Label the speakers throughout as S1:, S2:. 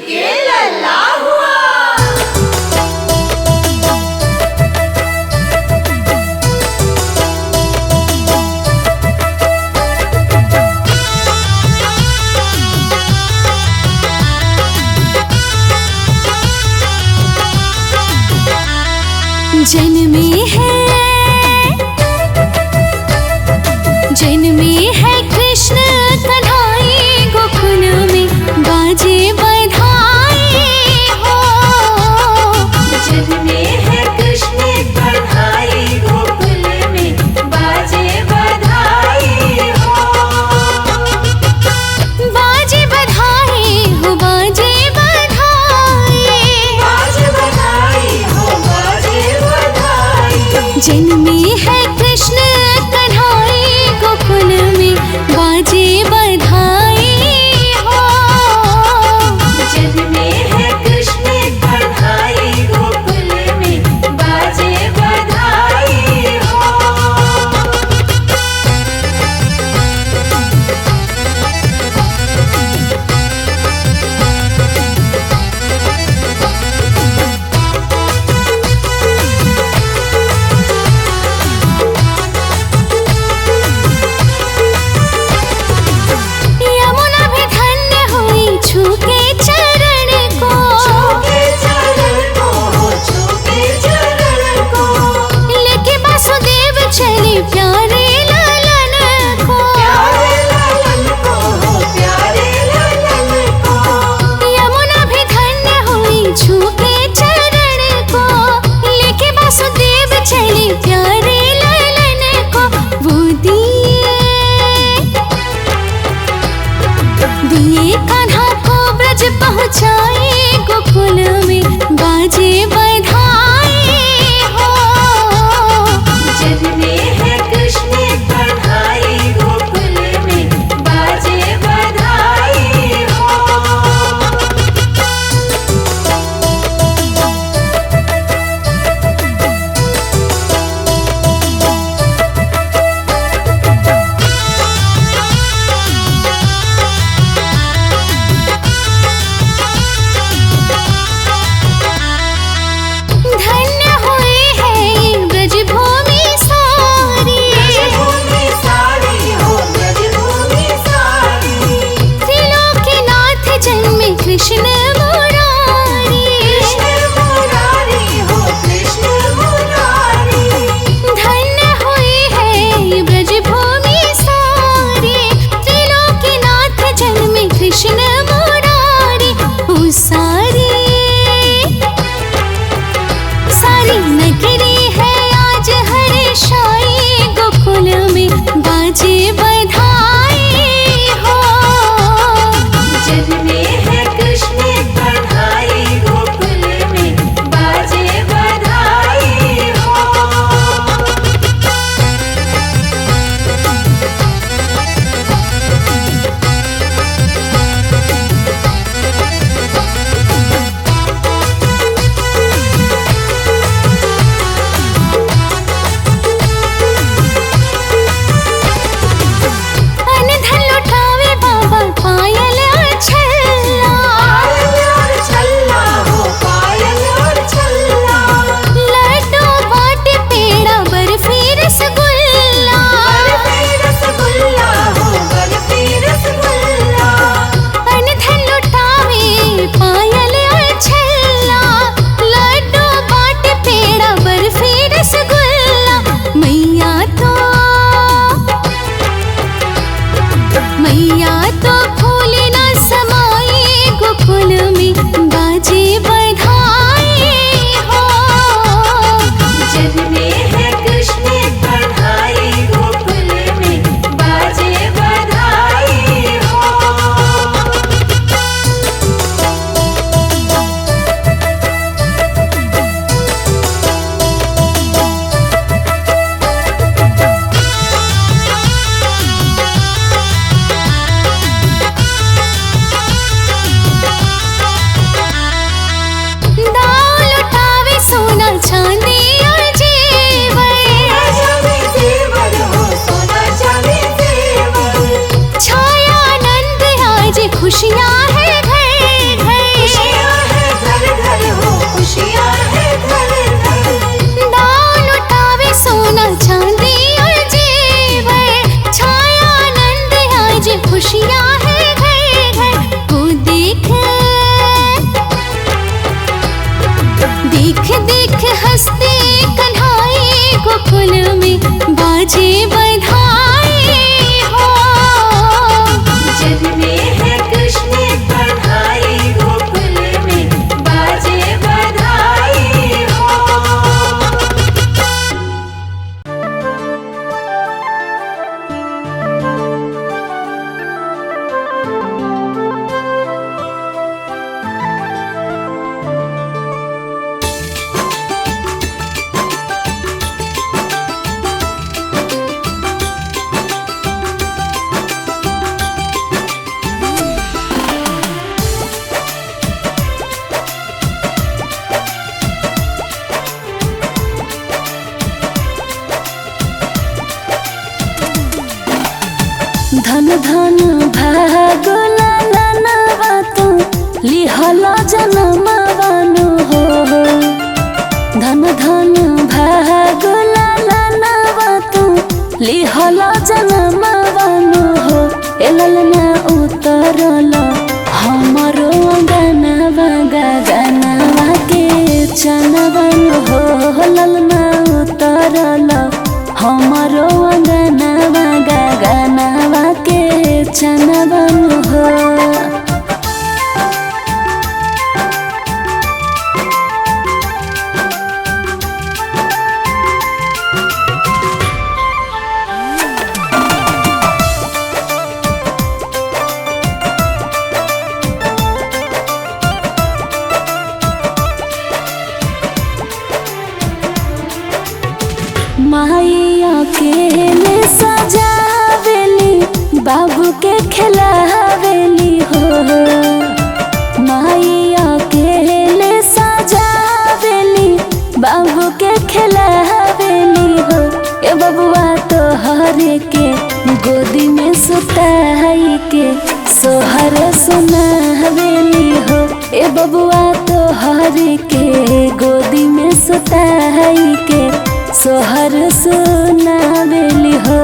S1: ये लल्ला हुआ।
S2: जन्मे है कृष्ण कन्हाई गोकुल में बाजे बधाई। धन धन भाग लालनवा तू लिहल जनमवानु हो। धन धन भाग लालनवा तू लिहल जनमवानु हो। ए ललना उतरल हमरो अंगनवा गगनवा के चनवानु हो। ललना उतरल हमरो अंगनवा गगनवा के चनवानु हो। माइया के सजावेली बाबू के खिलावेली हो। माइया के सजावेली बाबू के खिलावेली हो। ए बबुआ तो हरे के गोदी में सुताई के सोहर सुनावेली हो। ए बबुआ तो हरे के गोदी में सुताई के सोहर सुनावेली हो।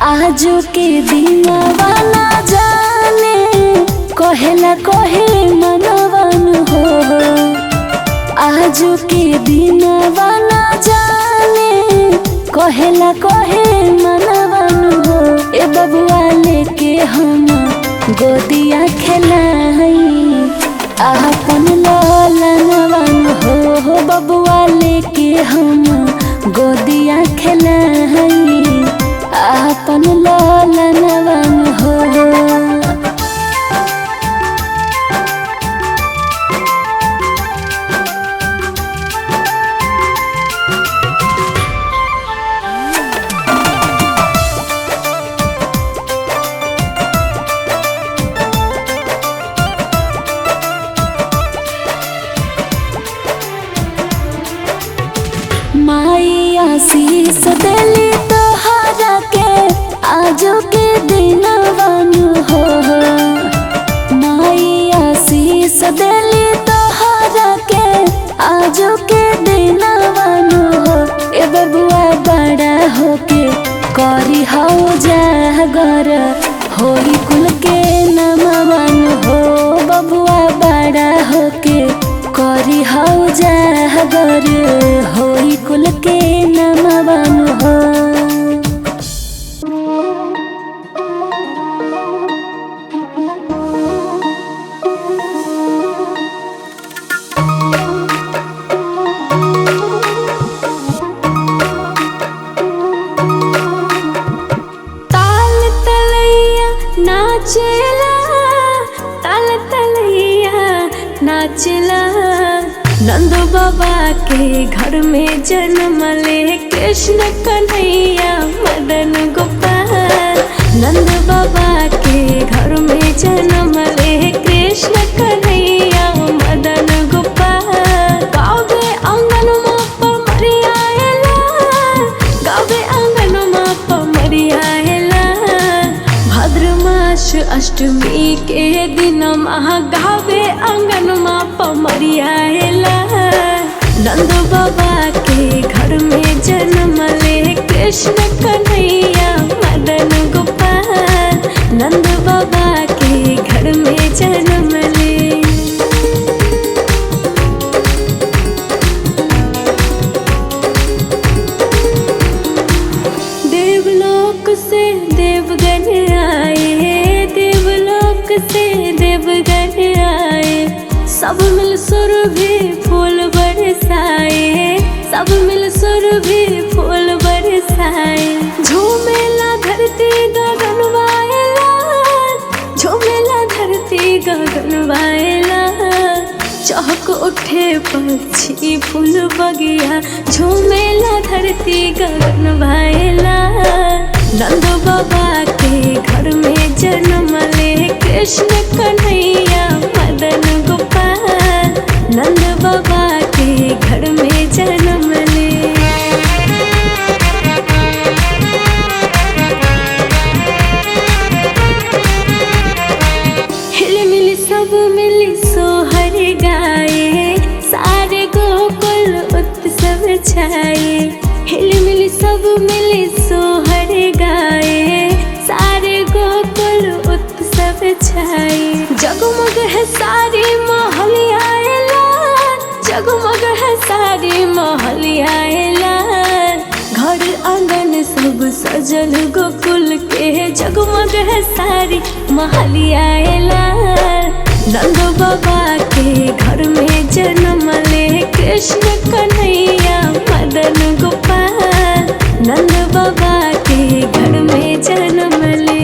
S2: आजू के दिनवा ना जाने कहेला कहे मनवन हो। आजू के दिनवा ना जाने कहेला कहे मनवन हो। ए बबुआ लेके हम गोदिया खेलाई अपन ललनवन हो। बबुआ लेके हम गोदिया खेलाई अपन ललनवन हो। माई आशीष देली तोहरा के आजो के दिनवानु हो। माई आशीष देली तोहरा के आजो के दिनवानु हो। ए बबुआ बड़ा होके करी हौ जागर होई कुल के नमवानु हो। बबुआ बड़ा होके करी हौ जागर होई कुल के नमवानु हो।
S1: ताल तलैया नाचेला, ताल तलैया नाचेला। नंद बाबा के घर में जन्म ले कृष्ण कन्हैया मदन गोपाल। नंद बाबा के घर में जन्म ले कृष्ण कन्हैया मदन गोपाल। गावे आंगन में पमरियाला, गावे आंगन में पमरियाला। भाद्र मास अष्टमी के दिन महा गावे आंगन में पमरियाला। नंद बाबा के घर में जन्म ले कृष्ण कन्हैया मदन गोपाल। नंद बाबा के घर में जन्म ले। देवलोक से देवगण आए, देवलोक से देवगण आए। सब मिल सुर भी फूल बरसाए, सब मिल सुर भी फूल चहक उठे पक्षी फूल बगिया, झूमेला धरती गगन भाएला। नंद बाबा के घर में जन्म ले कृष्ण कन्हैया मदन गोपाल। नंद बाबा के घर में जन्म ले। हिलमिल सब मिली सोहर गाए, सारे गोकुल उत्सव छाए। हिलमिल सब मिली सोहर गाए, सारे गोकुल उत्सव छाए। जगमग है सारी मोहल्लाए लाल, जगमग है सारी मोहल्लाए लाल। घर आंगन सब सजल गोकुल के, जगमग है सारी मोहल्लाए लाल। नंद बाबा के घर में जन्म ले कृष्ण कन्हैया मदन गोपाल। नंद बाबा के घर में जन्म ले।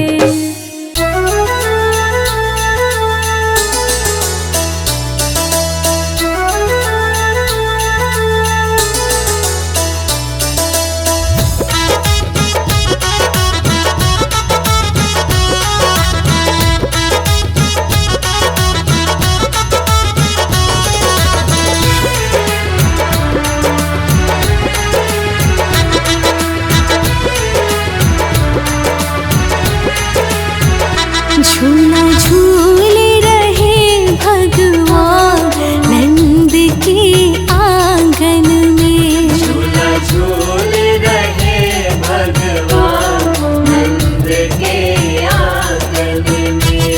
S2: झूला झूल रहे भगवान नंद के आंगन में।
S3: झूला झूल रहे भगवान नंद के आंगन में।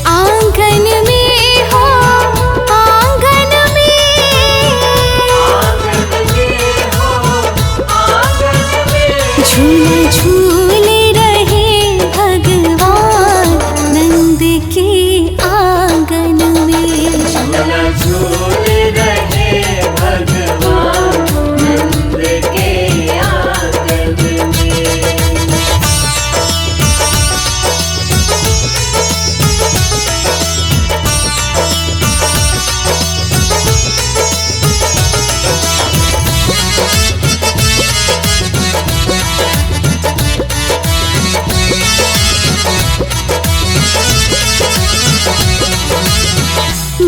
S2: आंगन में हो आंगन में,
S3: आंगन में हो आंगन में।
S2: झूला झूल रहे भगवान नंद के आंगन में।
S3: झूला झूल रहे भगवान नंद के आंगन में।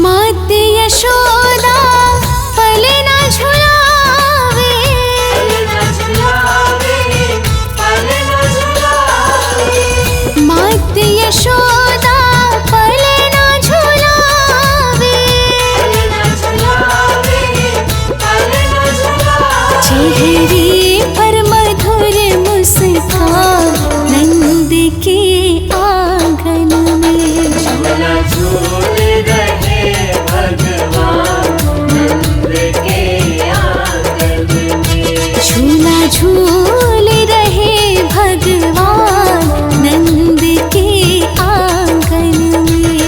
S2: मात यशोदा पले ना झुलावे,
S3: पले न झुलावे, पले न झुलावे।
S2: मात यशोदा पले ना झुलावे।
S3: पले न झुलावे, पले न झुलावे।
S2: चेहरे पर मधुर मुस्कान नंद के आंगन में।
S3: झूला झूल रहे भगवान नंद के आंगन में।
S2: झूला झूल रहे भगवान नंद के आंगन में।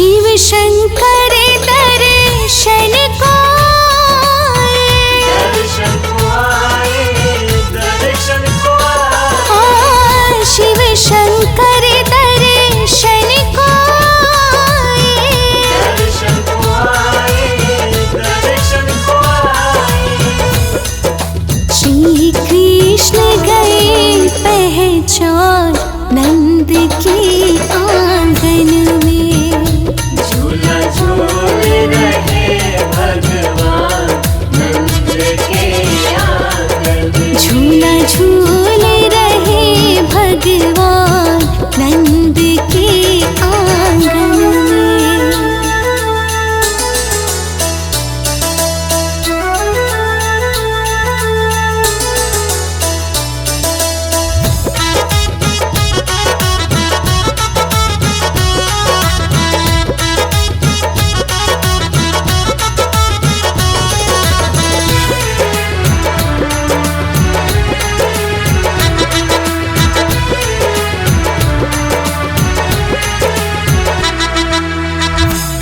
S2: शिव शंकर दर्शन को
S3: दर्शन को आए, दर्शन को आए।
S2: शिव शंकर दर्शन को
S3: दर्शन को आए, दर्शन को आए।
S2: श्री कृष्ण गए पहचान नंद के आंगन में।
S3: झूला झूल रहे भगवान नंद के आंगन में।
S2: झूला झूल रहे भगवान नंद के आंगन में।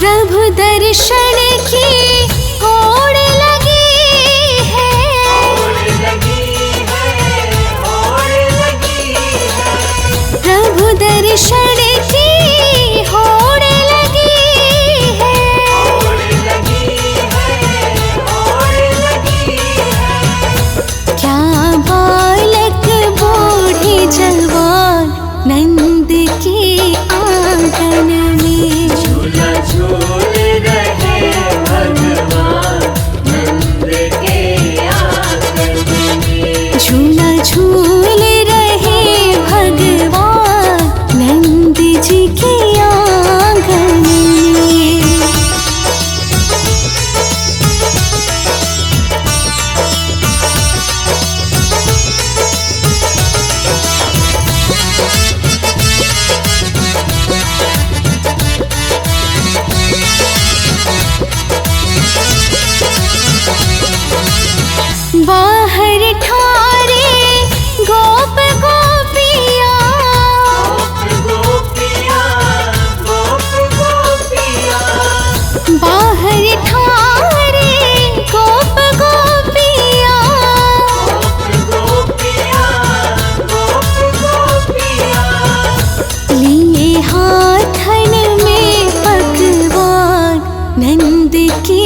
S2: प्रभु दर्शन की होड़ लगी है।
S3: होड़ लगी है, होड़ लगी है।
S2: प्रभु दर्शन की होड़ लगी है।
S3: होड़ लगी है, होड़ लगी है।
S2: क्या बालक बूढ़े जवान नंद के आंगन में।
S3: झूला झूल रहे भगवान नंद के आंगन में।
S2: झूला झूल रहे भगवान नंद जी के आंगन में। बाहर ठारे गोप गोपिया।
S3: गोप गोपिया, गोप गोपिया।
S2: बाहर ठारे गोप गोपिया।
S3: गोप गोपिया, गोप गोपिया।
S2: लिए हाथन में पकवान नंद के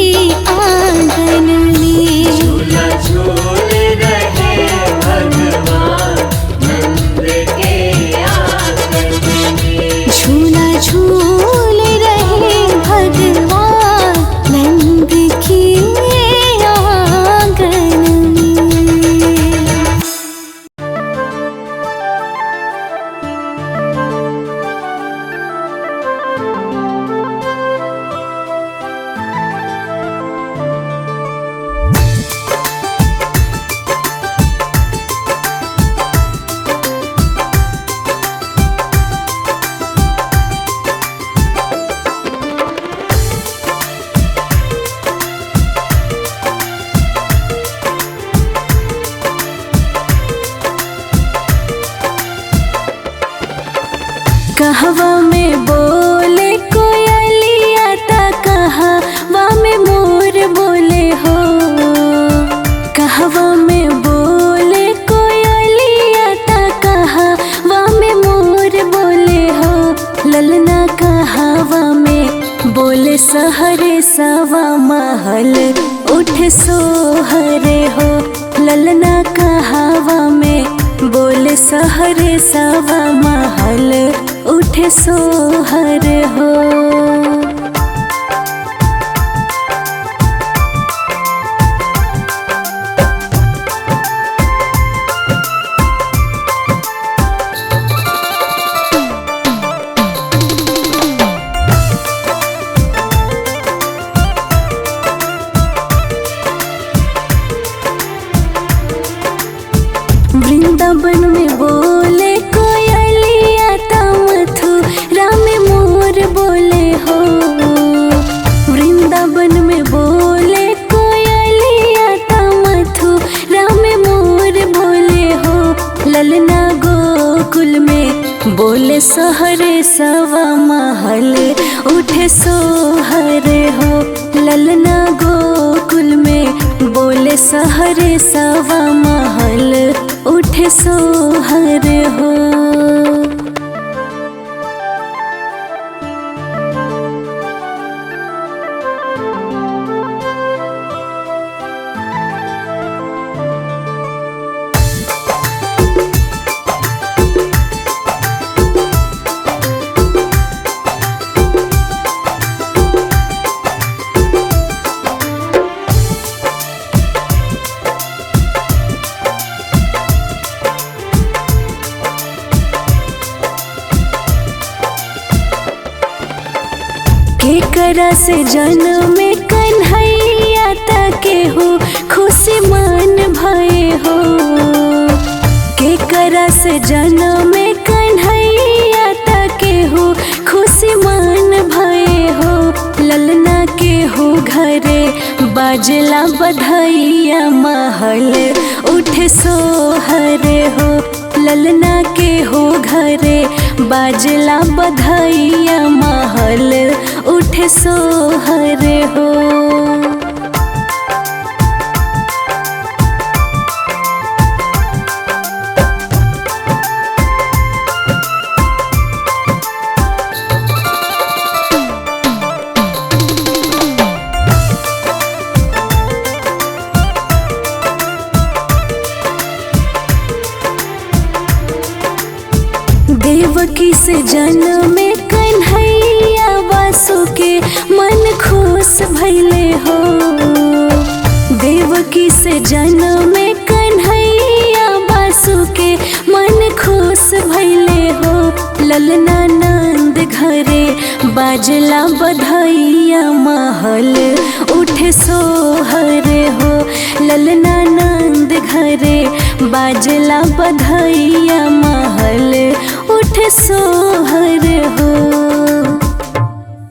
S2: आंगन में।
S3: झूला झूल रहे भगवान नंद के आंगन में।
S2: झूला झूल रहे भगवान नंद के आंगन में। कहवा में बोले कोयलिया ता कहवा में मोर बोले हो। कहवा में बोले कोयलिया ता कहवा में मोर बोले हो। ललना कहवा में बोले सहरे सवा महल उठ सोहरे हो। ललना कहवा में बोले सहरे सवा महल उठ सोहर हो। वृंदावन में बोले कोयलिया ता मथुरा में मोर बोले सहरे सवा महल उठे सोहर हो। ललना गोकुल में बोले सहरे सवा महल उठे सोहर हो। केकरा से जन्म में कन्हैया तके हो खुशी मन भये हो। केकरा से जन्म में कन्हैया तके हो खुशी मन भये हो। ललना के हो घरे बाजला बधैया महल उठे सोहर हो। ललना के हो घरे बाजला बधैया महल उठे सोहर हो। देवकी से जन्म में कन्हैया वासुके मन खुश भइले हो। देवकी से जन्म में कन्हैया वासुके मन खुश भइले हो। ललना नंद घरे बाजला बधैया महल उठे सोहर हो। ललना नंद घरे बाजला बधैया महल उठे सोहर हो।